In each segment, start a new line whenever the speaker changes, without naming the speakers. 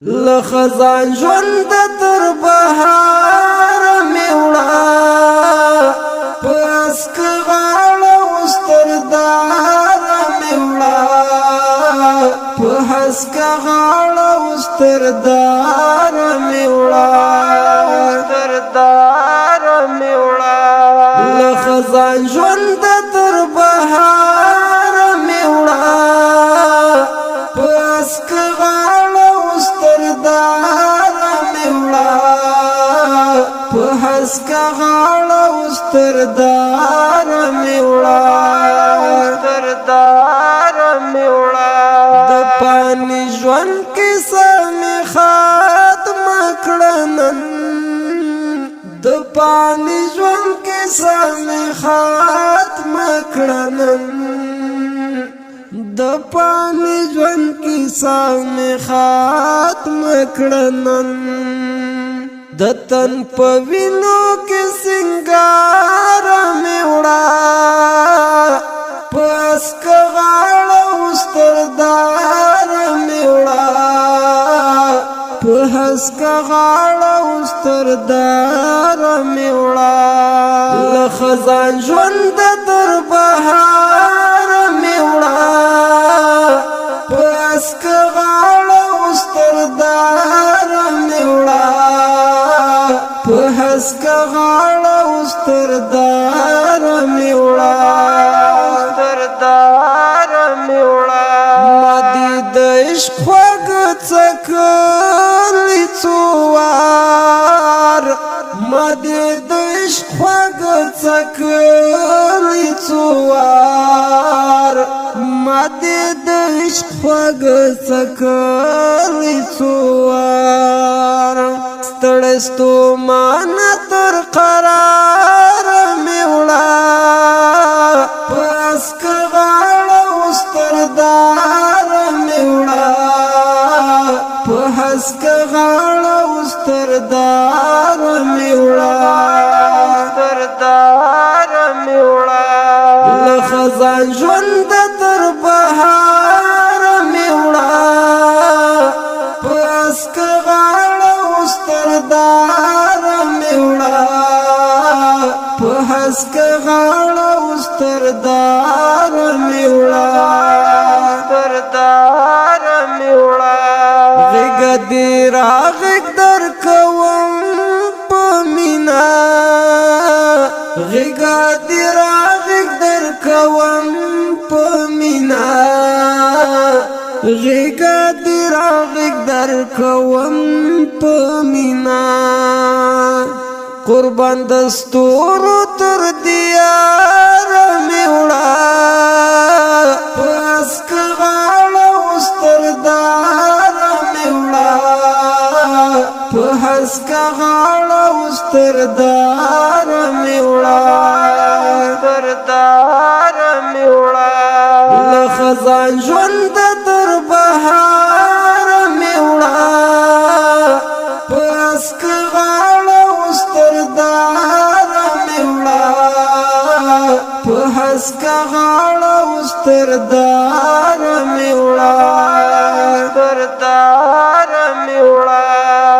لخزان ژوند تر بهار میوړه پس که غاړه وستر دار میوړه په هسکه غاړه وستر دار میوړه لخزان ژوند تر بهار میوړه پس که غاړه وستر دار میوړه په هسکه غاړه وستر دار میوړه د پانی ژوند کیسه می ختم کړنن د پانی ژوند کیسه می ختم کړنن د پانی ژوند کیسه می ختم کړنن د تن په وینو کې سنگار می وړه پس که غاړه وستر دار می وړه په هسکه غاړه وستر دار می وړه لخزان ژوند تر بهار می وړه پس که غاړه وستر دار می وړه په هسکه غاړه وستر دار می وړه ما دې د عشق خوږ څکلي څو وار ما دې د عشق خوږ څکلي څو وار ما دې د عشق خوږ څکلي څو وار ستړی ستومانه تر قرار مې وړه پس که غاړه وستر دار مې وړه په هسکه غاړه وستر دار مې وړه لخزان ژوند تر بهار مې وړه پس که غاړه وستر دار مې وړه په هسکه غاړه وستر دار مې وړه غېږ دې راغېږ درکوم په مینه غېږ دې راغېږ درکوم په مینه غېږ دې راغېږ درکوم په مینه قربان د ستورو تر دیار مې وړه پس که غاړه وستر دار مې وړه په هسکه غاړه وستر دار مې وړه لخزان ژوند تر بهار مې وړه پس که غاړه وستر دار مې وړه په هسکه غاړه وستر دار مې وړه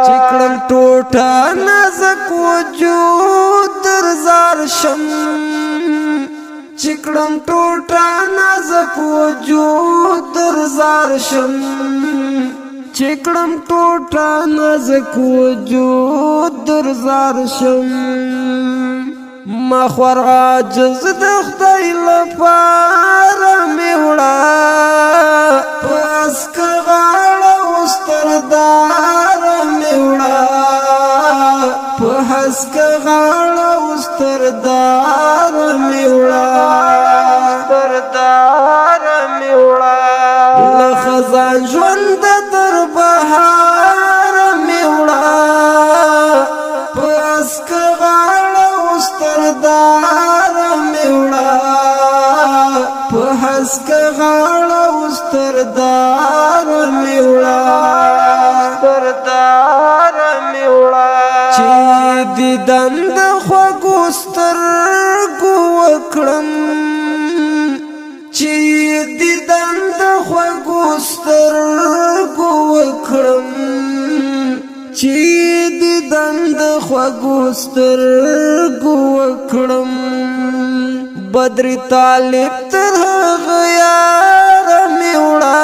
چې کړم ټوټه نازک وجود در زار شم چې کړم ټوټه نازک وجود در زار شم چې کړم ټوټه نازک وجود در زار شم ما خور عاجز د خدای لپاره مې وړه پس که غاړه وستر دار مې وړه په هسکه غاړه وستر دار مې وړه لخزان ژوند تر بهار مې وړه پس که غاړه وستر دار مې وړه په هسکه غاړه وستر دار مې وړه چې دیدن د خوږو سترګو وکړم چې دیدن د خوږو سترګو وکړم چې دیدن د خوږو سترګو وکړم بدر طالب تر هغه یاره مې وړه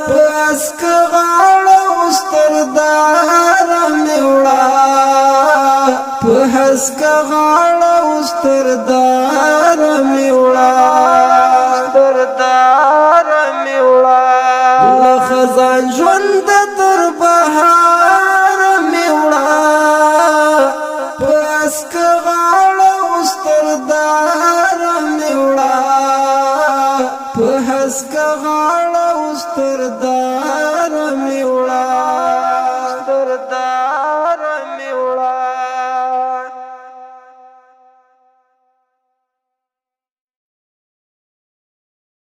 په اسکه غاړه اوس تر داره مې وړه په اسکه غاړه اوس تر داره مې وړه تر داره مې وړه له خزان ژونده تر بهاره مې وړه په اسکه غاړه اوس تر داره مې وړه په اسکه غاړه اوس تر داره مې وړه